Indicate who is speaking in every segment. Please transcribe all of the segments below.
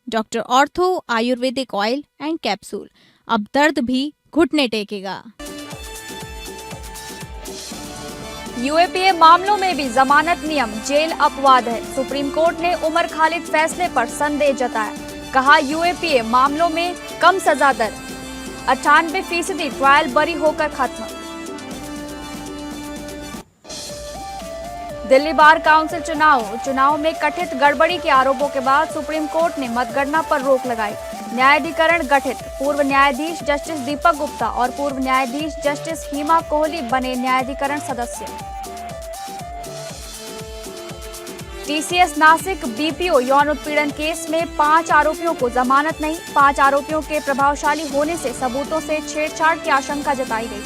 Speaker 1: Doctor ortho Ayurvedic oil and capsule, अब दर्द भी घुटने टेकेगा।
Speaker 2: यूएपीए मामलों में भी जमानत नियम जेल अपवाद है। सुप्रीम कोर्ट ने उमर खालिद फैसले पर संदेह जताया। कहा यूएपीए मामलों में कम सजा दर, 98% ट्रायल बरी होकर खत्म। दिल्ली बार काउंसिल चुनाव में कथित गड़बड़ी के आरोपों के बाद सुप्रीम कोर्ट ने मतगणना पर रोक लगाई। न्यायाधिकरण गठित, पूर्व न्यायाधीश जस्टिस दीपक गुप्ता और पूर्व न्यायाधीश जस्टिस हिमा कोहली बने न्यायाधिकरण सदस्य। टीसीएस नासिक बीपीओ यौन उत्पीड़न केस में 5 आरोपियों को जमानत नहीं। 5 आरोपियों के प्रभावशाली होने से सबूतों से छेड़छाड़ की आशंका जताई गई।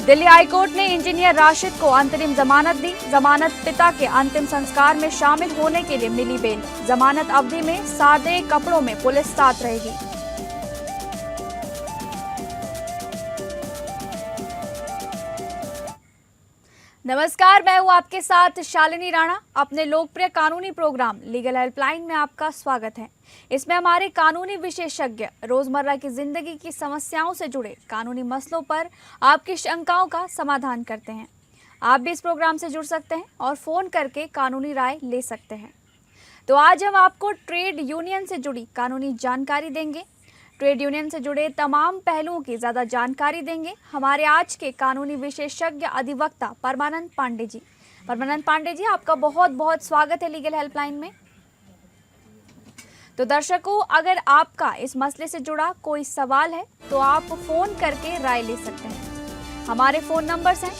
Speaker 2: दिल्ली हाईकोर्ट ने इंजीनियर राशिद को अंतरिम जमानत दी। जमानत पिता के अंतिम संस्कार में शामिल होने के लिए मिली बेल। जमानत अवधि में सादे कपड़ों में पुलिस साथ रहेगी। नमस्कार, मैं हूं आपके साथ शालिनी राणा। अपने लोकप्रिय कानूनी प्रोग्राम लीगल हेल्पलाइन में आपका स्वागत है। इसमें हमारे कानूनी विशेषज्ञ रोजमर्रा की जिंदगी की समस्याओं से जुड़े कानूनी मसलों पर आपकी शंकाओं का समाधान करते हैं। आप भी इस प्रोग्राम से जुड़ सकते हैं और फोन करके कानूनी राय ले सकते हैं। तो आज हम आपको ट्रेड यूनियन से जुड़ी कानूनी जानकारी देंगे। ट्रेड यूनियन से जुड़े तमाम पहलुओं की ज़्यादा जानकारी देंगे हमारे आज के कानूनी विशेषज्ञ अधिवक्ता परमानंद पांडे जी। परमानंद पांडे जी, आपका बहुत बहुत स्वागत है लीगल हेल्पलाइन में। तो दर्शकों, अगर आपका इस मसले से जुड़ा कोई सवाल है तो आप फोन करके राय ले सकते हैं। हमारे फोन नंबर्स हैं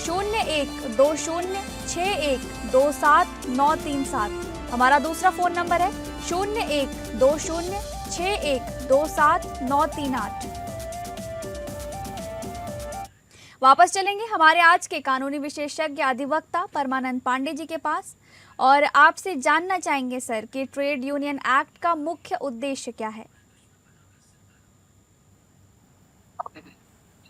Speaker 2: 0120612793 हमारा दूसरा फोन नंबर है 0120612793। वापस चलेंगे हमारे आज के कानूनी विशेषज्ञ अधिवक्ता परमानंद पांडे जी के पास और आपसे जानना चाहेंगे सर कि ट्रेड यूनियन एक्ट का मुख्य उद्देश्य क्या है।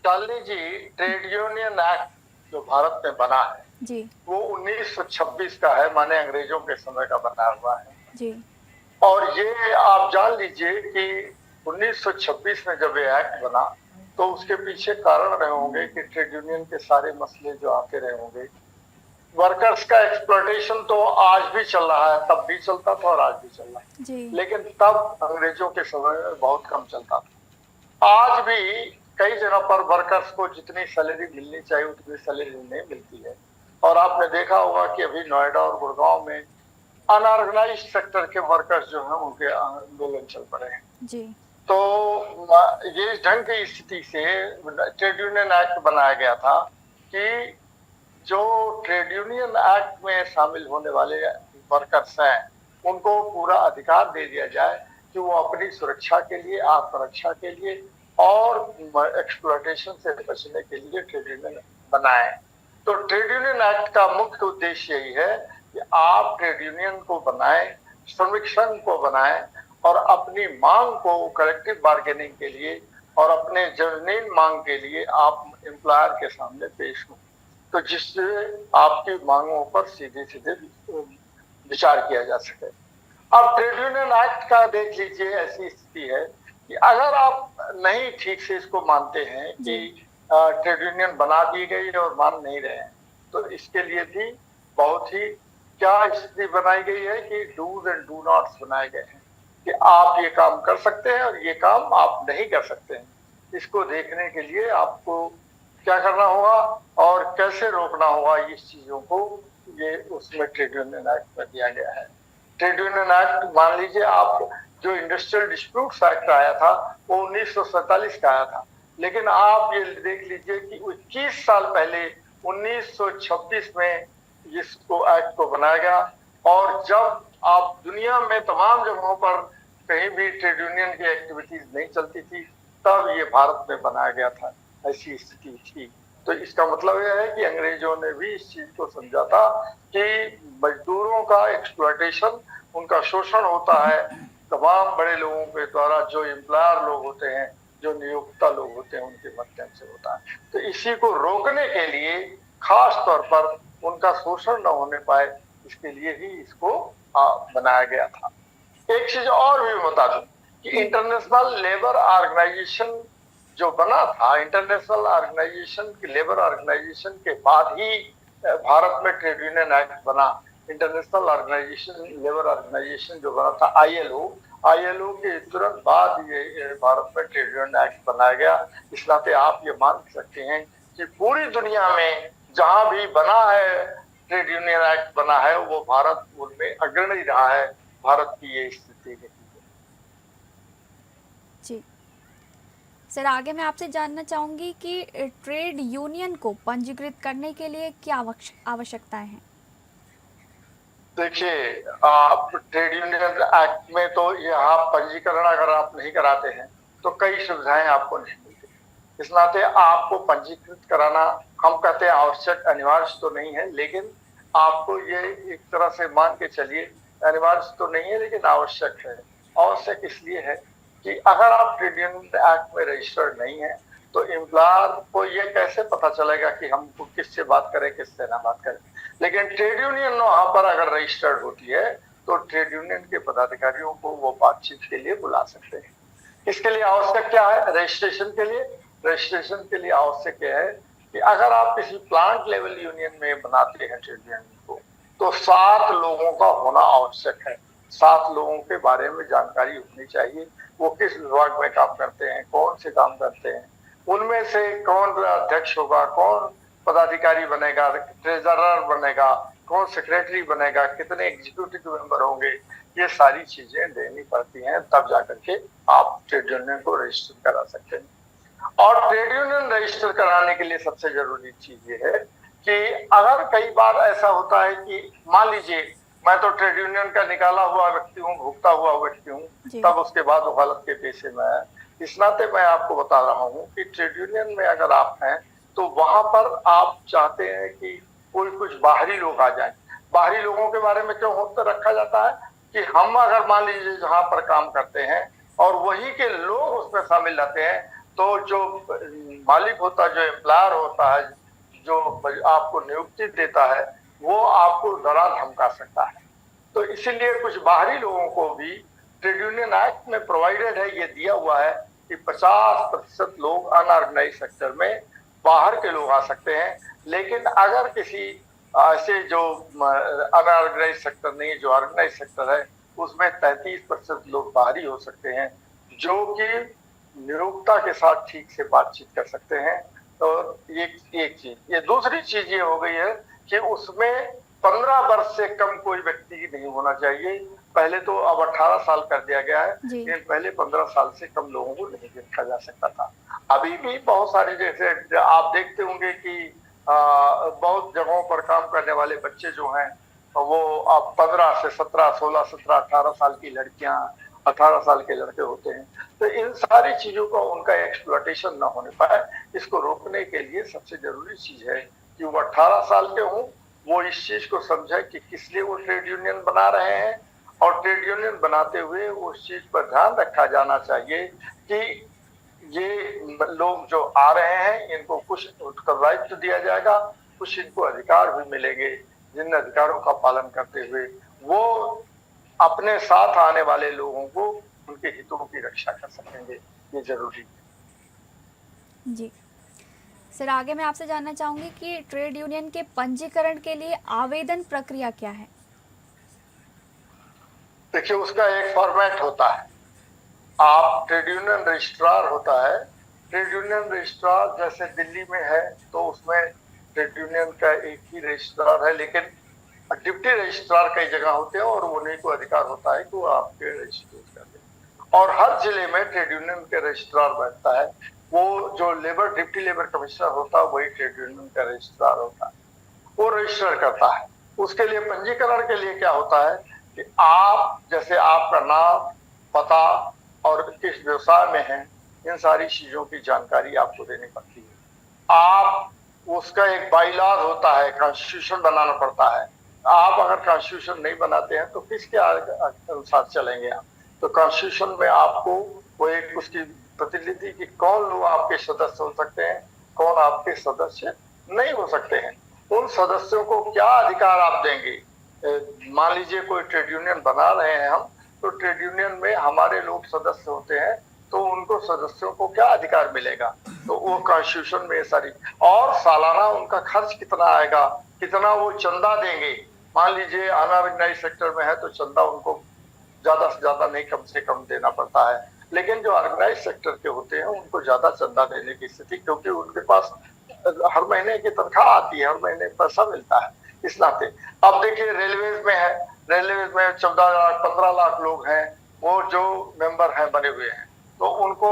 Speaker 3: शालिनी जी, ट्रेड यूनियन एक्ट जो भारत में बना है
Speaker 2: जी,
Speaker 3: वो 1926 का है, माने अंग्रेजों के समय का बना हुआ है
Speaker 2: जी।
Speaker 3: और ये आप जान लीजिए कि 1926 में जब ये एक्ट बना तो उसके पीछे कारण रहे होंगे कि ट्रेड यूनियन के सारे मसले जो आते रहे होंगे। वर्कर्स का एक्सप्लॉयटेशन तो आज भी चल रहा है, तब भी चलता था और आज भी चल रहा है
Speaker 2: जी।
Speaker 3: लेकिन तब अंग्रेजों के समय में बहुत कम चलता था। आज भी कई जगह पर वर्कर्स को जितनी सैलरी मिलनी चाहिए उतनी सैलरी नहीं मिलती है और आपने देखा होगा कि अभी नोएडा और गुड़गांव में अनऑर्गेनाइज्ड सेक्टर के वर्कर्स जो हैं उनके आंदोलन चल पड़े हैं
Speaker 2: जी।
Speaker 3: तो ये ढंग की स्थिति से ट्रेड यूनियन एक्ट बनाया गया था कि जो ट्रेड यूनियन एक्ट में शामिल होने वाले वर्कर्स हैं उनको पूरा अधिकार दे दिया जाए कि वो अपनी सुरक्षा के लिए, आत्मरक्षा के लिए और एक्सप्लॉयटेशन से बचने के लिए ट्रेड यूनियन बनाए। तो ट्रेड यूनियन एक्ट का मुख्य उद्देश्य यही है कि आप ट्रेड यूनियन को बनाएं, श्रमिक संघ को बनाएं और अपनी मांग को कलेक्टिव बार्गेनिंग के लिए और अपने जमीन मांग के लिए आप एम्प्लॉयर के सामने पेश हो, तो जिससे आपकी मांगों पर सीधे सीधे विचार किया जा सके। अब ट्रेड यूनियन एक्ट का देख लीजिए, ऐसी स्थिति है कि अगर आप नहीं ठीक से इसको मानते हैं कि ट्रेड यूनियन बना दी गई और मान नहीं रहे हैं तो इसके लिए भी बहुत ही क्या स्थिति बनाई गई है कि डूज एंड डू नॉट्स बनाए गए हैं कि आप ये काम कर सकते हैं और ये काम आप नहीं कर सकते हैं। इसको देखने के लिए आपको क्या करना होगा और कैसे रोकना होगा इस चीजों को, ये उसमें ट्रेड यूनियन एक्ट में दिया गया है। ट्रेड यूनियन एक्ट मान लीजिए आप, जो इंडस्ट्रियल डिस्प्यूट्स एक्ट आया था वो 1947 का आया था, लेकिन आप ये देख लीजिए कि 21 साल पहले 1926 में इसको एक्ट को बनाया गया और जब आप दुनिया में तमाम जगहों पर कहीं भी ट्रेड यूनियन की एक्टिविटीज नहीं चलती थी तब ये भारत में बनाया गया था, ऐसी स्थिति थी। तो इसका मतलब यह है कि अंग्रेजों ने भी इस चीज को समझा था कि मजदूरों का एक्सप्लॉयटेशन, उनका शोषण होता है तमाम बड़े लोगों के द्वारा, जो एम्प्लॉयर लोग होते हैं, जो नियोक्ता लोग होते हैं, उनके माध्यम से होता है। तो इसी को रोकने के लिए खास तौर पर उनका शोषण न होने पाए, इसके लिए ही इसको बनाया गया था। एक चीज और भी बता दूं कि इंटरनेशनल लेबर ऑर्गेनाइजेशन जो बना था, इंटरनेशनल ऑर्गेनाइजेशन की लेबर ऑर्गेनाइजेशन के बाद ही भारत में ट्रेड यूनियन एक्ट बना। इंटरनेशनल ऑर्गेनाइजेशन लेबर ऑर्गेनाइजेशन जो बना था आईएलओ के तुरंत बाद ये भारत में ट्रेड यूनियन एक्ट बनाया गया। इस नाते आप ये मान सकते हैं कि पूरी दुनिया में जहां भी बना है ट्रेड यूनियन एक्ट बना है वो भारत उनमें अग्रणी रहा है। भारत की ये स्थिति है।
Speaker 2: जी सर, आगे मैं आपसे जानना चाहूंगी कि ट्रेड यूनियन को पंजीकृत करने के लिए क्या आवश्यकताएं हैं?
Speaker 3: देखिए, आप ट्रेड यूनियन एक्ट में तो यहाँ पंजीकरण अगर आप नहीं कराते हैं तो कई सुविधाएं आपको नहीं मिलती। इस नाते आपको पंजीकृत कराना, हम कहते हैं आवश्यक, अनिवार्य तो नहीं है, लेकिन आपको ये एक तरह से मान के चलिए, अनिवार्य तो नहीं है लेकिन आवश्यक है। आवश्यक इसलिए है कि अगर आप ट्रेड यूनियन एक्ट में रजिस्टर्ड नहीं है तो एम्प्लॉयर को ये कैसे पता चलेगा कि हम किससे बात करें, किससे ना बात करें। लेकिन ट्रेड यूनियन वहां पर अगर रजिस्टर्ड होती है तो ट्रेड यूनियन के पदाधिकारियों को वो बातचीत के लिए बुला सकते हैं। इसके लिए आवश्यक क्या है? रजिस्ट्रेशन के लिए आवश्यक है कि अगर आप किसी प्लांट लेवल यूनियन में बनाते हैं ट्रेड यूनियन को तो 7 लोगों का होना आवश्यक है। 7 लोगों के बारे में जानकारी होनी चाहिए, वो किस विभाग में काम करते हैं, कौन से काम करते हैं, उनमें से कौन अध्यक्ष होगा, कौन पदाधिकारी बनेगा, ट्रेजरर बनेगा, कौन सेक्रेटरी बनेगा, कितने एग्जीक्यूटिव मेंबर होंगे, ये सारी चीजें देनी पड़ती हैं, तब जाकर के आप ट्रेड यूनियन को रजिस्टर करा सकते हैं। और ट्रेड यूनियन रजिस्टर कराने के लिए सबसे जरूरी चीज ये है कि अगर कई बार ऐसा होता है कि मान लीजिए मैं तो ट्रेड यूनियन का निकाला हुआ व्यक्ति हूँ, भुगता हुआ व्यक्ति हूँ, तब उसके बाद वकालत के पेशे में है। इस नाते मैं आपको बता रहा हूँ कि ट्रेड यूनियन में अगर आप हैं तो वहां पर आप चाहते हैं कि कोई कुछ बाहरी लोग आ जाएं। बाहरी लोगों के बारे में क्यों होता रखा जाता है कि हम अगर मान लीजिए जहां पर काम करते हैं और वही के लोग उसमें शामिल रहते हैं तो जो मालिक होता है, जो एम्प्लॉयर होता है, जो आपको नियुक्ति देता है, वो आपको डरा धमका सकता है। तो इसीलिए कुछ बाहरी लोगों को भी ट्रेड यूनियन एक्ट में प्रोवाइडेड है, ये दिया हुआ है कि 50% लोग अनऑर्गेनाइज सेक्टर में बाहर के लोग आ सकते हैं। लेकिन अगर किसी ऐसे जो अनऑर्गेनाइज सेक्टर नहीं, जो ऑर्गेनाइज सेक्टर है, उसमें 33% लोग बाहरी हो सकते हैं जो कि नियोक्ता के साथ ठीक से बातचीत कर सकते हैं। तो एक चीज, ये दूसरी चीज ये हो गई है कि उसमें 15 वर्ष से कम कोई व्यक्ति नहीं होना चाहिए। पहले तो अब 18 साल कर दिया गया है, लेकिन पहले 15 साल से कम लोगों को नहीं देखा जा सकता था। अभी भी बहुत सारे, जैसे आप देखते होंगे कि बहुत जगहों पर काम करने वाले बच्चे जो हैं वो अब 15 से 17, 16, 17, 18 साल की लड़कियां, 18 साल के लड़के होते हैं। तो इन सारी चीजों का उनका एक्सप्लॉयटेशन ना होने पाए, इसको रोकने के लिए सबसे जरूरी चीज है कि वो 18 साल के हों, वो इस चीज को समझे कि किस लिए वो ट्रेड यूनियन बना रहे हैं, और ट्रेड यूनियन बनाते हुए उस चीज पर ध्यान रखा जाना चाहिए कि ये लोग जो आ रहे हैं इनको कुछ उत्तरदायित्व दिया जाएगा, कुछ इनको अधिकार भी मिलेंगे, जिन अधिकारों का पालन करते हुए वो अपने साथ आने वाले लोगों को उनके हितों की रक्षा कर सकेंगे। ये जरूरी है।
Speaker 2: जी सर, आगे मैं आपसे जानना चाहूंगी कि ट्रेड यूनियन के पंजीकरण के लिए आवेदन प्रक्रिया क्या है?
Speaker 3: देखिए, उसका एक फॉर्मेट होता है। आप ट्रेड यूनियन रजिस्ट्रार होता है, ट्रेड यूनियन रजिस्ट्रार जैसे दिल्ली में है तो उसमें ट्रेड यूनियन का एक ही रजिस्ट्रार है, लेकिन डिप्टी रजिस्ट्रार कई जगह होते हैं और उन्हीं को अधिकार होता है कि वो आपके रजिस्टर कर दें। और हर जिले में ट्रेड यूनियन के रजिस्ट्रार बैठता है, वो जो डिप्टी लेबर कमिश्नर होता है वही ट्रेड यूनियन का रजिस्ट्रार होता है, वो रजिस्टर करता है। उसके लिए पंजीकरण के लिए क्या होता है कि आप जैसे आपका नाम, पता और किस व्यवसाय में है, इन सारी चीजों की जानकारी आपको देनी पड़ती है। आप उसका एक बाईलॉज होता है, कॉन्स्टिट्यूशन बनाना पड़ता है। आप अगर कॉन्स्टिट्यूशन नहीं बनाते हैं तो किसके अनुसार चलेंगे आप? तो कॉन्स्टिट्यूशन में आपको वो एक उसकी प्रतिनिधि की कौन लोग आपके सदस्य हो सकते हैं, कौन आपके सदस्य नहीं हो सकते हैं, उन सदस्यों को क्या अधिकार आप देंगे, मान लीजिए कोई ट्रेड यूनियन बना रहे हैं हम, तो ट्रेड यूनियन में हमारे लोग सदस्य होते हैं, तो उनको सदस्यों को क्या अधिकार मिलेगा, तो वो कॉन्स्टिट्यूशन में ये सारी, और सालाना उनका खर्च कितना आएगा, कितना वो चंदा देंगे। मान लीजिए अनऑर्गेनाइज सेक्टर में है तो चंदा उनको ज्यादा से ज्यादा नहीं, कम से कम देना पड़ता है, लेकिन जो ऑर्गेनाइज सेक्टर के होते हैं उनको ज्यादा चंदा देने की स्थिति, क्योंकि उनके पास हर महीने की तनख्वाह आती है, हर महीने पैसा मिलता है, इस नाते। अब देखिए रेलवे में है, रेलवे में 14 लाख 15 लाख लोग हैं, वो जो मेंबर हैं बने हुए हैं, तो उनको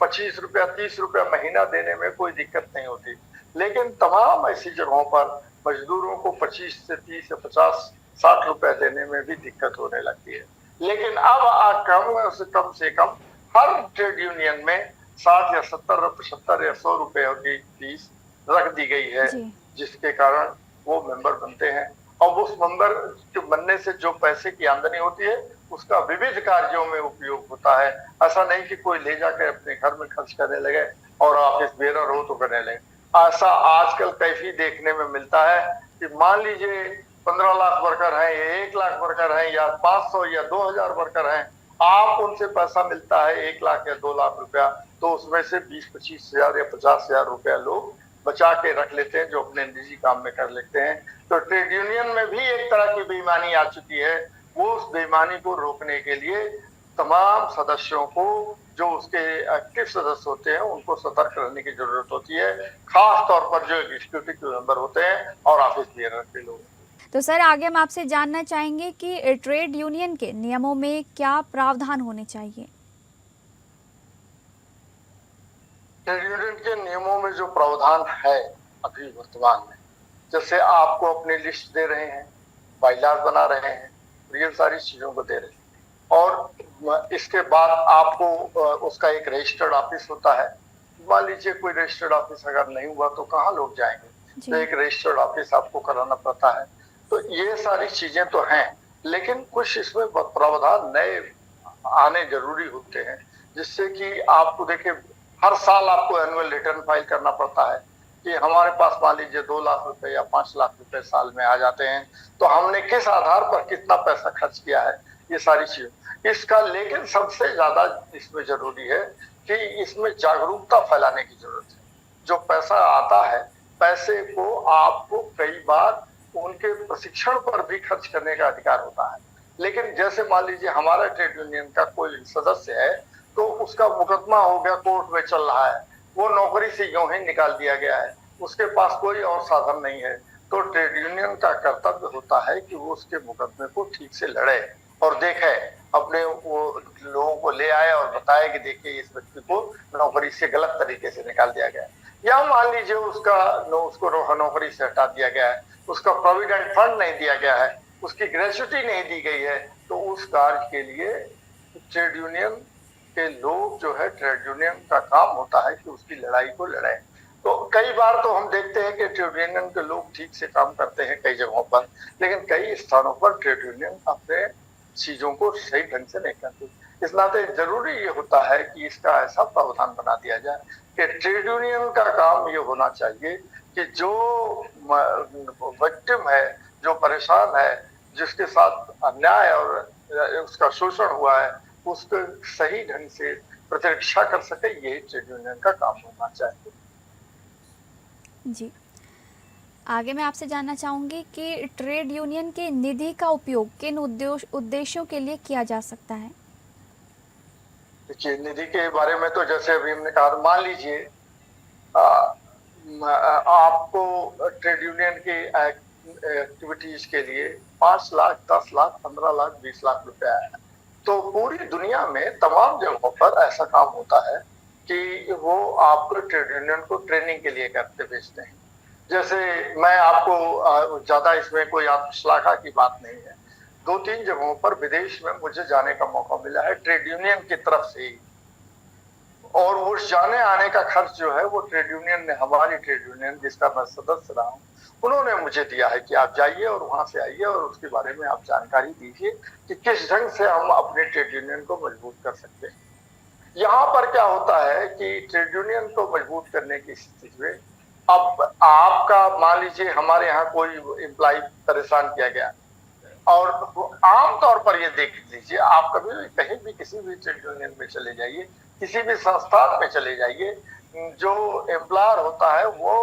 Speaker 3: 25 रुपया 30 रुपया महीना देने में कोई दिक्कत नहीं होती, लेकिन तमाम ऐसी जगहों पर मजदूरों को 25 से 30 या 50 60 रुपया देने में भी दिक्कत होने लगती है। लेकिन अब कम से कम हर ट्रेड यूनियन में 60 या 70 75 या 100 रुपए की फीस रख दी गई है, जिसके कारण वो मेंबर बनते हैं, और उस मेंबर के बनने से जो पैसे की आमदनी होती है उसका विविध कार्यों में उपयोग होता है। ऐसा नहीं कि कोई ले जाकर अपने घर में खर्च करने लगे और ऑफिस बेरर हो तो करने लगे। ऐसा आजकल कैफी देखने में मिलता है कि मान लीजिए 15 लाख वर्कर हैं या 1 लाख वर्कर हैं या 500 या 2000 वर्कर हैं, आप उनसे पैसा मिलता है 1 लाख या 2 लाख रुपया, तो उसमें से 20-25 हजार या 50 हजार रुपया लोग बचा के रख लेते हैं, जो अपने निजी काम में कर लेते हैं। तो ट्रेड यूनियन में भी एक तरह की बेईमानी आ चुकी है। वो उस बेईमानी को रोकने के लिए तमाम सदस्यों को, जो उसके एक्टिव सदस्य होते हैं, उनको सतर्क रहने की जरूरत होती है, खास तौर पर जो एग्जीक्यूटिव मेंबर होते हैं और ऑफिस बेरर के लोग।
Speaker 2: तो सर आगे हम आपसे जानना चाहेंगे कि ट्रेड यूनियन के नियमों में क्या प्रावधान होने चाहिए?
Speaker 3: ट्रेड यूनियन के नियमों में जो प्रावधान है अभी वर्तमान में, जैसे आपको अपनी लिस्ट दे रहे हैं, बाइलाज बना रहे हैं, ये सारी चीजों को दे रहे हैं, और इसके बाद आपको उसका एक रजिस्टर्ड ऑफिस होता है। मान लीजिए कोई रजिस्टर्ड ऑफिस अगर नहीं हुआ तो कहाँ लोग जाएंगे, तो एक रजिस्टर्ड ऑफिस आपको कराना पड़ता है। तो ये सारी चीजें तो हैं, लेकिन कुछ इसमें प्रावधान नए आने जरूरी होते हैं, जिससे कि आपको देखिए हर साल आपको एनुअल रिटर्न फाइल करना पड़ता है कि हमारे पास मान लीजिए 2 लाख रुपए या 5 लाख रुपए साल में आ जाते हैं, तो हमने किस आधार पर कितना पैसा खर्च किया है, ये सारी चीज इसका। लेकिन सबसे ज्यादा इसमें जरूरी है कि इसमें जागरूकता फैलाने की जरूरत है। जो पैसा आता है, पैसे को आपको कई बार उनके प्रशिक्षण पर भी खर्च करने का अधिकार होता है, लेकिन जैसे मान लीजिए हमारा ट्रेड यूनियन का कोई सदस्य है, तो उसका मुकदमा हो गया, कोर्ट में चल रहा है, वो नौकरी से यूं ही निकाल दिया गया है, उसके पास कोई और साधन नहीं है, तो ट्रेड यूनियन का कर्तव्य होता है कि वो उसके मुकदमे को ठीक से लड़े और देखे, अपने वो लोगों को ले आए और बताए कि देखिए इस व्यक्ति को नौकरी से गलत तरीके से निकाल दिया गया है, या मान लीजिए उसको नौकरी से हटा दिया गया है, उसका प्रोविडेंट फंड नहीं दिया गया है, उसकी ग्रेच्युटी नहीं दी गई है, तो उस कार्य के लिए ट्रेड यूनियन के लोग जो है, ट्रेड यूनियन का काम होता है कि उसकी लड़ाई को लड़े। तो कई बार तो हम देखते हैं कि ट्रेड यूनियन के लोग ठीक से काम करते हैं कई जगहों पर, लेकिन कई स्थानों पर ट्रेड यूनियन अपने चीजों को सही ढंग से नहीं करती। इस नाते जरूरी ये होता है कि इसका ऐसा प्रावधान बना दिया जाए कि ट्रेड यूनियन का काम ये होना चाहिए कि जो विक्टिम है, जो परेशान है, जिसके साथ अन्याय और उसका शोषण हुआ है, उसको सही ढंग से प्रतिरक्षा कर सके, ये ट्रेड यूनियन का काम होना चाहिए।
Speaker 2: जी, आगे मैं आपसे जानना चाहूंगी कि ट्रेड यूनियन के निधि का उपयोग किन उद्देश्यों के लिए किया जा सकता है?
Speaker 3: देखिए निधि के बारे में तो जैसे अभी हमने कहा, मान लीजिए आपको ट्रेड यूनियन की एक्टिविटीज के लिए 5 लाख 10 लाख 15 लाख 20 लाख रुपया है, तो पूरी दुनिया में तमाम जगहों पर ऐसा काम होता है कि वो आपको ट्रेड यूनियन को ट्रेनिंग के लिए करते भेजते हैं। जैसे मैं आपको ज्यादा इसमें कोई श्लाघा की बात नहीं है, 2-3 जगहों पर विदेश में मुझे जाने का मौका मिला है ट्रेड यूनियन की तरफ से ही, और उस जाने आने का खर्च जो है वो ट्रेड यूनियन ने, हमारी ट्रेड यूनियन जिसका मैं सदस्य रहा हूँ, उन्होंने मुझे दिया है कि आप जाइए और वहां से आइए और उसके बारे में आप जानकारी दीजिए कि किस ढंग से हम अपने ट्रेड यूनियन को मजबूत कर सकते हैं। यहाँ पर क्या होता है कि ट्रेड यूनियन को मजबूत करने की स्थिति में, अब आपका मान लीजिए हमारे यहाँ कोई एम्प्लॉय परेशान किया गया, और आम तौर पर ये देख लीजिए, आप कभी भी कहीं भी किसी भी ट्रेड यूनियन में चले जाइए, किसी भी संस्थान में चले जाइए, जो एम्प्लॉयर होता है वो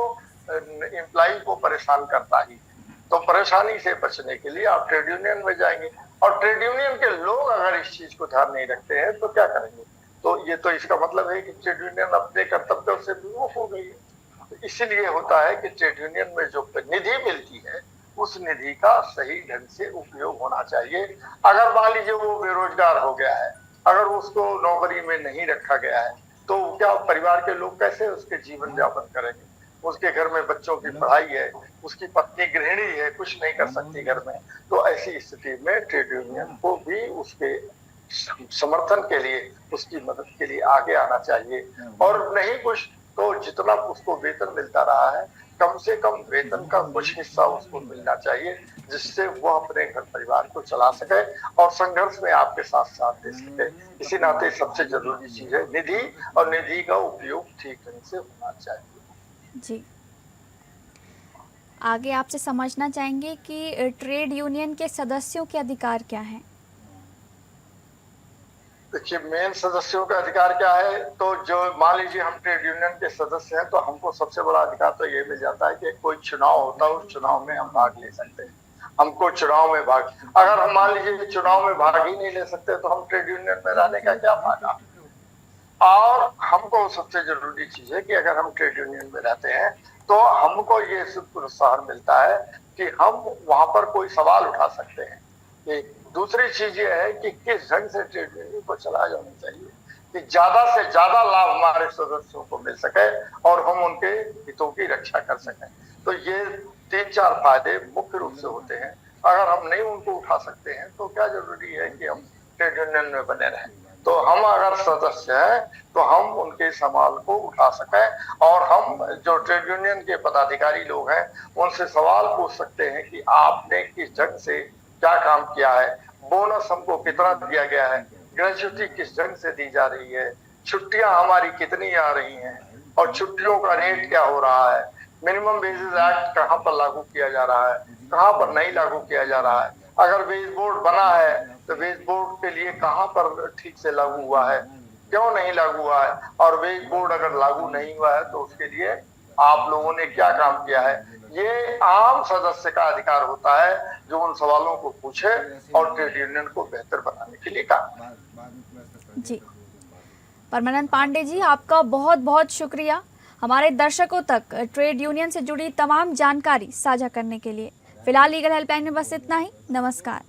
Speaker 3: एम्प्लॉई को परेशान करता ही है। तो परेशानी से बचने के लिए आप ट्रेड यूनियन में जाएंगे, और ट्रेड यूनियन के लोग अगर इस चीज को ध्यान नहीं रखते हैं तो क्या करेंगे? तो ये तो इसका मतलब है कि ट्रेड यूनियन अपने कर्तव्यों से विमुख हो गई है। तो इसीलिए होता है कि ट्रेड यूनियन में जो निधि मिलती है उस निधि का सही ढंग से उपयोग होना चाहिए। अगर मान लीजिए वो बेरोजगार हो गया है, अगर उसको नौकरी में नहीं रखा गया है, तो क्या परिवार के लोग कैसे उसके जीवन यापन करेंगे? उसके घर में बच्चों की पढ़ाई है, उसकी पत्नी गृहिणी है, कुछ नहीं कर सकती घर में। तो ऐसी स्थिति में ट्रेड यूनियन को भी उसके समर्थन के लिए, उसकी मदद के लिए आगे आना चाहिए। और नहीं कुछ तो जितना उसको वेतन मिलता रहा है, कम से कम वेतन का कुछ हिस्सा उसको मिलना चाहिए, जिससे वो अपने घर परिवार को चला सके और संघर्ष में आपके साथ साथ दे सके। इसी नाते सबसे जरूरी चीज है निधि, और निधि का उपयोग ठीक ढंग से होना चाहिए।
Speaker 2: जी, आगे आपसे समझना चाहेंगे कि ट्रेड यूनियन के सदस्यों के अधिकार क्या हैं?
Speaker 3: देखिए, मेन सदस्यों का अधिकार क्या है? तो जो मान लीजिए हम ट्रेड यूनियन के सदस्य हैं, तो हमको सबसे बड़ा अधिकार तो ये मिल जाता है कि कोई चुनाव होता है, उस चुनाव में हम भाग ले सकते हैं। हमको चुनाव में भाग, अगर हम मान लीजिए चुनाव में भाग ही नहीं ले सकते तो हम ट्रेड यूनियन में रहने का क्या फायदा? और हमको सबसे जरूरी चीज है कि अगर हम ट्रेड यूनियन में रहते हैं तो हमको ये प्रोत्साहन मिलता है कि हम वहां पर कोई सवाल उठा सकते हैं। दूसरी चीज ये है कि किस ढंग से ट्रेड यूनियन को चलाया जाना चाहिए कि ज्यादा से ज्यादा लाभ हमारे सदस्यों को मिल सके और हम उनके हितों की रक्षा कर सकें। तो ये 3-4 फायदे मुख्य रूप से होते हैं। अगर हम नहीं उनको उठा सकते हैं तो क्या जरूरी है कि हम ट्रेड यूनियन में बने रहें? तो हम अगर सदस्य हैं तो हम उनके सवाल को उठा सकें, और हम जो ट्रेड यूनियन के पदाधिकारी लोग हैं उनसे सवाल पूछ सकते हैं कि आपने किस ढंग से क्या काम किया है, बोनस हमको कितना दिया गया है, ग्रेजुटी किस ढंग से दी जा रही है, छुट्टियां हमारी कितनी आ रही हैं, और छुट्टियों का रेट क्या हो रहा है, मिनिमम वेजेस एक्ट कहाँ पर लागू किया जा रहा है, कहाँ पर नहीं लागू किया जा रहा है, अगर वेज बोर्ड बना है तो वेज बोर्ड के लिए कहाँ पर ठीक से लागू हुआ है, क्यों नहीं लागू हुआ है, और वेज बोर्ड अगर लागू नहीं हुआ है तो उसके लिए आप लोगों ने क्या काम किया है। ये आम सदस्य का अधिकार होता है जो उन सवालों को पूछे और ट्रेड यूनियन को बेहतर बनाने के लिए काम करे।
Speaker 2: जी, परमानंद पांडे जी, आपका बहुत बहुत शुक्रिया हमारे दर्शकों तक ट्रेड यूनियन से जुड़ी तमाम जानकारी साझा करने के लिए। फिलहाल लीगल हेल्पलाइन में बस इतना ही। नमस्कार।